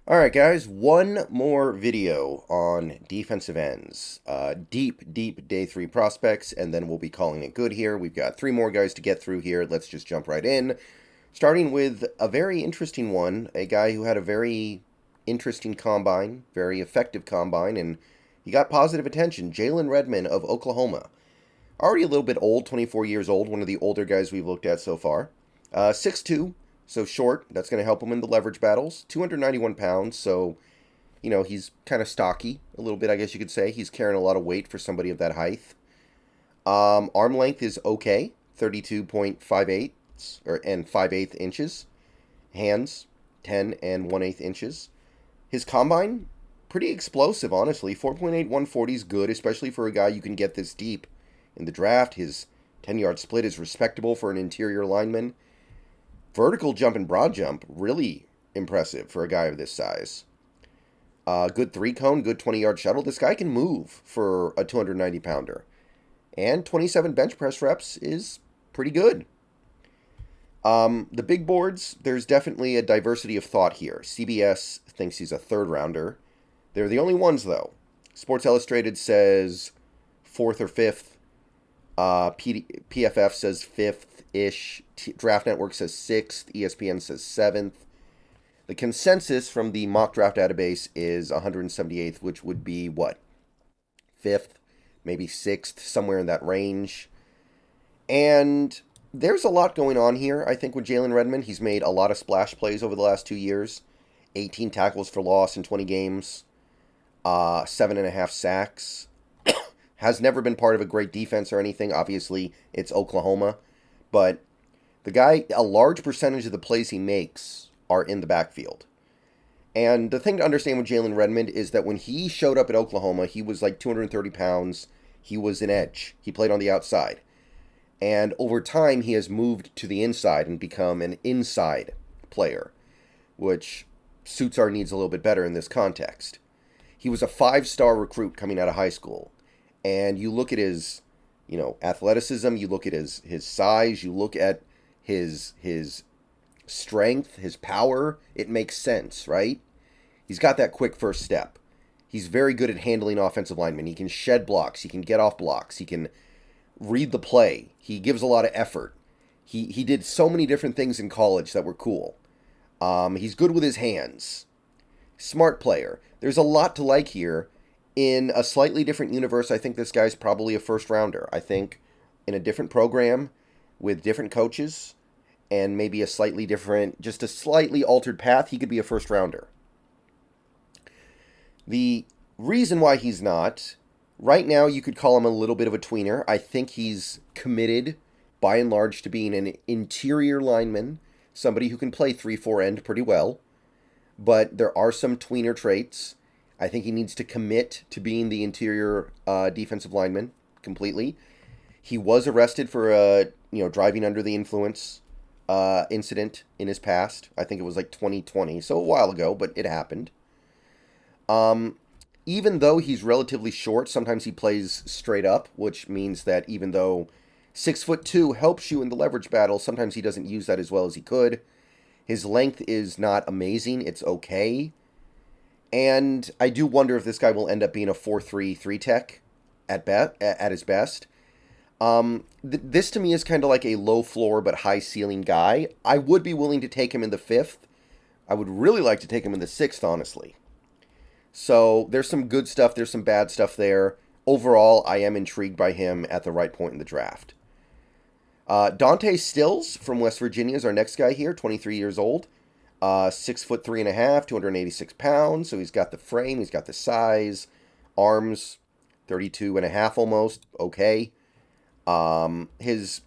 Alright guys, one more video on defensive ends. Deep day 3 prospects, and then we'll be calling it good here. We've got 3 more guys to get through here. Let's just jump right in. Starting with a very interesting one, a guy who had a very interesting combine, very effective combine, and he got positive attention. Jalen Redmond of Oklahoma. Already a little bit old, 24 years old, one of the older guys we've looked at so far. 6'2", so short. That's going to help him in the leverage battles. 291 pounds, so, you know, he's kind of stocky a little bit, I guess you could say. He's carrying a lot of weight for somebody of that height. Arm length is okay, 32.58 and 5/8 inches. Hands, 10 and 1/8 inches. His combine, pretty explosive, honestly. 4.8 140 is good, especially for a guy you can get this deep in the draft. His 10-yard split is respectable for an interior lineman. Vertical jump and broad jump, really impressive for a guy of this size. Good 3-cone, good 20-yard shuttle. This guy can move for a 290-pounder. And 27 bench press reps is pretty good. The big boards, there's definitely a diversity of thought here. CBS thinks he's a third-rounder. They're the only ones, though. Sports Illustrated says 4th or 5th. PFF says 5th-ish. Draft Network says 6th. ESPN says 7th. The consensus from the mock draft database is 178th, which would be what? 5th, maybe 6th, somewhere in that range. And there's a lot going on here, I think, with Jalen Redmond. He's made a lot of splash plays over the last 2 years. 18 tackles for loss in 20 games. 7.5 sacks. Has never been part of a great defense or anything. Obviously, it's Oklahoma. But the guy, a large percentage of the plays he makes are in the backfield. And the thing to understand with Jalen Redmond is that when he showed up at Oklahoma, he was like 230 pounds. He was an edge. He played on the outside. And over time, he has moved to the inside and become an inside player, which suits our needs a little bit better in this context. He was a 5-star recruit coming out of high school. And you look at his, athleticism, you look at his size, you look at his strength, his power, it makes sense, right? He's got that quick first step. He's very good at handling offensive linemen. He can shed blocks, he can get off blocks, he can read the play. He gives a lot of effort. He did so many different things in college that were cool. He's good with his hands. Smart player. There's a lot to like here. In a slightly different universe, I think this guy's probably a first-rounder. I think in a different program with different coaches and maybe a slightly different, just a slightly altered path, he could be a first-rounder. The reason why he's not, right now you could call him a little bit of a tweener. I think he's committed, by and large, to being an interior lineman, somebody who can play 3-4 end pretty well. But there are some tweener traits. I think he needs to commit to being the interior defensive lineman completely. He was arrested for a driving under the influence incident in his past. I think it was like 2020, so a while ago, but it happened. Even though he's relatively short, sometimes he plays straight up, which means that even though 6'2" helps you in the leverage battle, sometimes he doesn't use that as well as he could. His length is not amazing. It's okay. And I do wonder if this guy will end up being a 4.3 3-tech at his best. This to me is kind of like a low floor but high ceiling guy. I would be willing to take him in the 5th. I would really like to take him in the 6th, honestly. So there's some good stuff. There's some bad stuff there. Overall, I am intrigued by him at the right point in the draft. Dante Stills from West Virginia is our next guy here, 23 years old. 6'3.5", 286 pounds. So he's got the frame, he's got the size, arms, 32.5 almost. Okay. His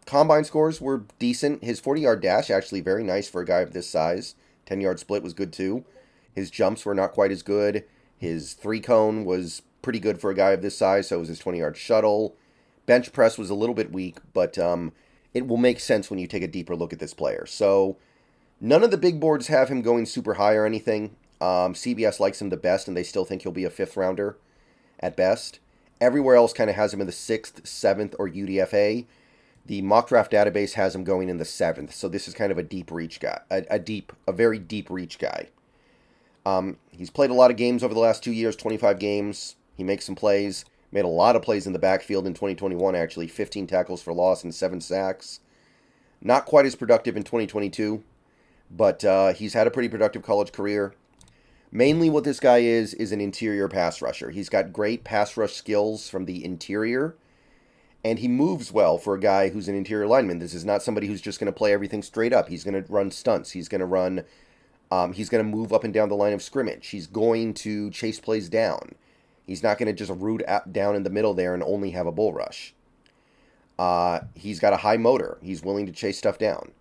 combine scores were decent. His 40-yard dash actually very nice for a guy of this size. 10-yard split was good too. His jumps were not quite as good. His 3-cone was pretty good for a guy of this size. So was his 20-yard shuttle. Bench press was a little bit weak, but it will make sense when you take a deeper look at this player. So none of the big boards have him going super high or anything. CBS likes him the best, and they still think he'll be a 5th-rounder at best. Everywhere else kind of has him in the 6th, 7th, or UDFA. The mock draft database has him going in the 7th, so this is kind of a deep reach guy, a very deep reach guy. He's played a lot of games over the last 2 years, 25 games. He makes some plays. Made a lot of plays in the backfield in 2021, actually. 15 tackles for loss and 7 sacks. Not quite as productive in 2022, but he's had a pretty productive college career. Mainly what this guy is an interior pass rusher. He's got great pass rush skills from the interior, and he moves well for a guy who's an interior lineman. This is not somebody who's just going to play everything straight up. He's going to run stunts. He's going to move up and down the line of scrimmage. He's going to chase plays down. He's not going to just root down in the middle there and only have a bull rush. He's got a high motor. He's willing to chase stuff down.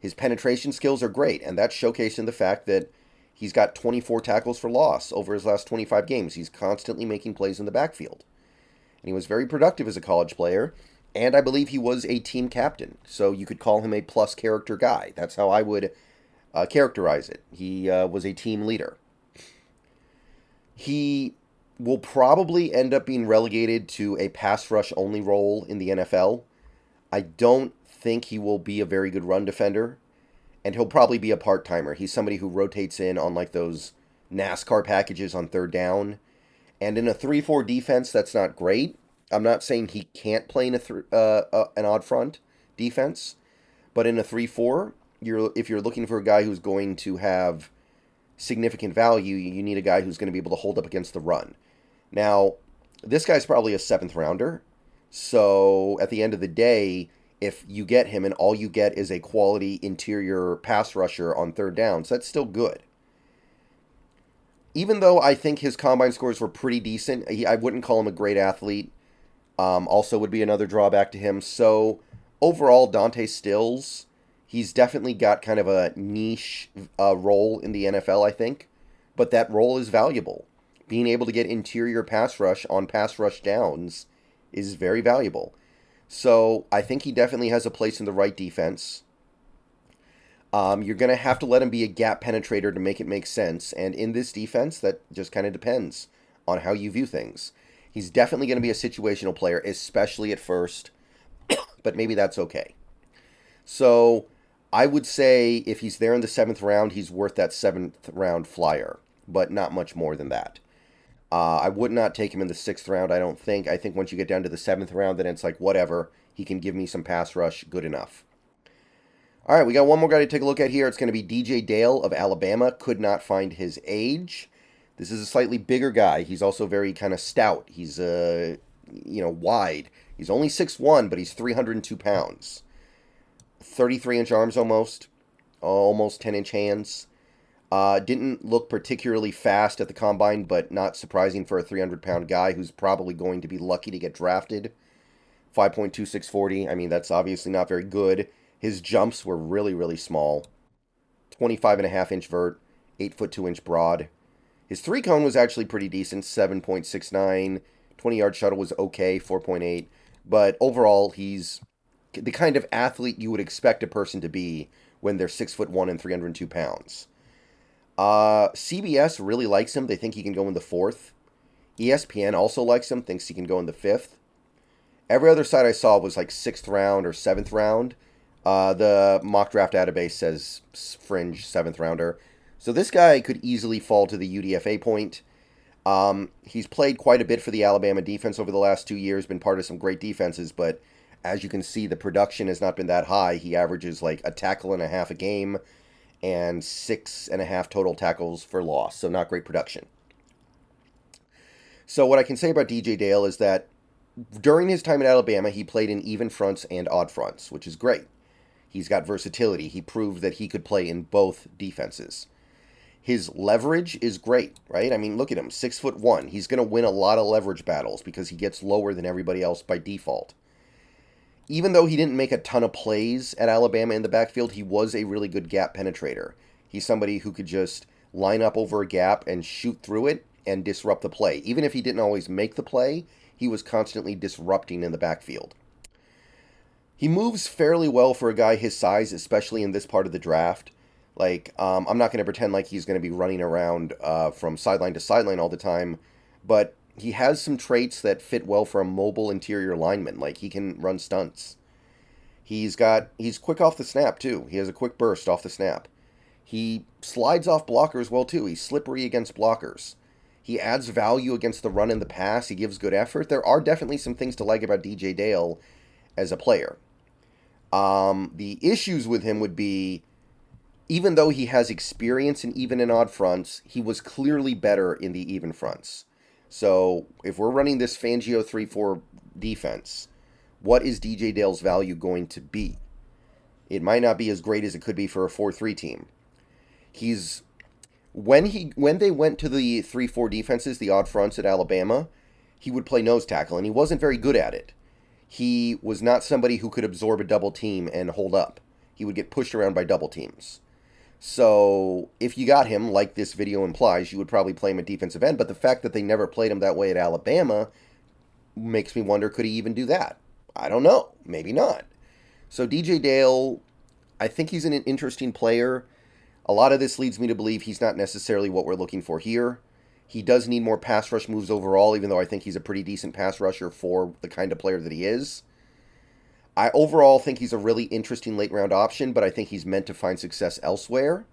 His penetration skills are great, and that's showcased in the fact that he's got 24 tackles for loss over his last 25 games. He's constantly making plays in the backfield. And he was very productive as a college player, and I believe he was a team captain. So you could call him a plus character guy. That's how I would characterize it. He was a team leader. He will probably end up being relegated to a pass rush only role in the NFL. I don't think he will be a very good run defender, and he'll probably be a part-timer. He's somebody who rotates in on like those NASCAR packages on third down. And in a 3-4 defense, that's not great. I'm not saying he can't play in an odd front defense, but in a 3-4, if you're looking for a guy who's going to have significant value, you need a guy who's going to be able to hold up against the run. Now, this guy's probably a 7th rounder, so at the end of the day, if you get him and all you get is a quality interior pass rusher on third downs, that's still good. Even though I think his combine scores were pretty decent, I wouldn't call him a great athlete. Also would be another drawback to him. So overall, Dante Stills, he's definitely got kind of a niche role in the NFL, I think. But that role is valuable. Being able to get interior pass rush on pass rush downs is very valuable. So I think he definitely has a place in the right defense. You're going to have to let him be a gap penetrator to make it make sense. And in this defense, that just kind of depends on how you view things. He's definitely going to be a situational player, especially at first. But maybe that's okay. So I would say if he's there in the 7th round, he's worth that 7th round flyer. But not much more than that. I would not take him in the 6th round, I don't think. I think once you get down to the 7th round, then it's like, whatever. He can give me some pass rush. Good enough. All right, we got one more guy to take a look at here. It's going to be DJ Dale of Alabama. Could not find his age. This is a slightly bigger guy. He's also very kind of stout. He's, wide. He's only 6'1", but he's 302 pounds. 33-inch arms almost 10-inch hands. Didn't look particularly fast at the combine, but not surprising for a 300-pound guy who's probably going to be lucky to get drafted. 5.2640. I mean, that's obviously not very good. His jumps were really, really small. 25.5-inch vert, 8'2" broad. His 3-cone was actually pretty decent, 7.69. 20-yard shuttle was okay, 4.8. But overall, he's the kind of athlete you would expect a person to be when they're 6'1" and 302 pounds. CBS really likes him. They think he can go in the 4th. ESPN also likes him, thinks he can go in the 5th. Every other site I saw was like 6th round or 7th round. The mock draft database says fringe 7th rounder. So this guy could easily fall to the UDFA point. He's played quite a bit for the Alabama defense over the last 2 years, been part of some great defenses, but as you can see, the production has not been that high. He averages like a tackle and a half a game and 6.5 total tackles for loss, so not great production. So what I can say about DJ Dale is that during his time at Alabama, he played in even fronts and odd fronts, which is great. He's got versatility. He proved that he could play in both defenses. His leverage is great, right? I mean, look at him, 6'1". He's going to win a lot of leverage battles because he gets lower than everybody else by default. Even though he didn't make a ton of plays at Alabama in the backfield, he was a really good gap penetrator. He's somebody who could just line up over a gap and shoot through it and disrupt the play. Even if he didn't always make the play, he was constantly disrupting in the backfield. He moves fairly well for a guy his size, especially in this part of the draft. Like, I'm not going to pretend like he's going to be running around from sideline to sideline all the time, but he has some traits that fit well for a mobile interior lineman. Like, he can run stunts. He's quick off the snap, too. He has a quick burst off the snap. He slides off blockers well, too. He's slippery against blockers. He adds value against the run and the pass. He gives good effort. There are definitely some things to like about DJ Dale as a player. The issues with him would be, even though he has experience in even and odd fronts, he was clearly better in the even fronts. So if we're running this Fangio 3-4 defense, what is DJ Dale's value going to be? It might not be as great as it could be for a 4-3 team. When they went to the 3-4 defenses, the odd fronts at Alabama, he would play nose tackle, and he wasn't very good at it. He was not somebody who could absorb a double team and hold up. He would get pushed around by double teams. So if you got him, like this video implies, you would probably play him at defensive end, but the fact that they never played him that way at Alabama makes me wonder, could he even do that? I don't know. Maybe not. So DJ Dale, I think he's an interesting player. A lot of this leads me to believe he's not necessarily what we're looking for here. He does need more pass rush moves overall, even though I think he's a pretty decent pass rusher for the kind of player that he is. I overall think he's a really interesting late-round option, but I think he's meant to find success elsewhere.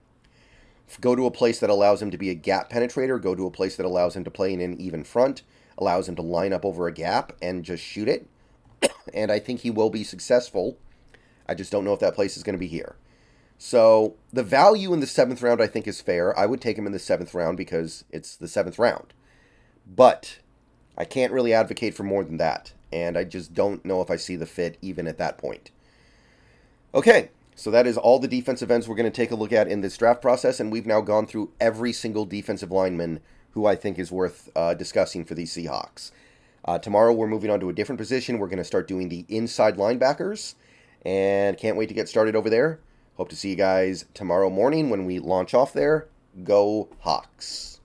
Go to a place that allows him to be a gap penetrator. Go to a place that allows him to play in an even front, allows him to line up over a gap and just shoot it. And I think he will be successful. I just don't know if that place is going to be here. So the value in the 7th round I think is fair. I would take him in the 7th round because it's the 7th round. But I can't really advocate for more than that. And I just don't know if I see the fit even at that point. Okay, so that is all the defensive ends we're going to take a look at in this draft process. And we've now gone through every single defensive lineman who I think is worth discussing for these Seahawks. Tomorrow we're moving on to a different position. We're going to start doing the inside linebackers. And can't wait to get started over there. Hope to see you guys tomorrow morning when we launch off there. Go Hawks.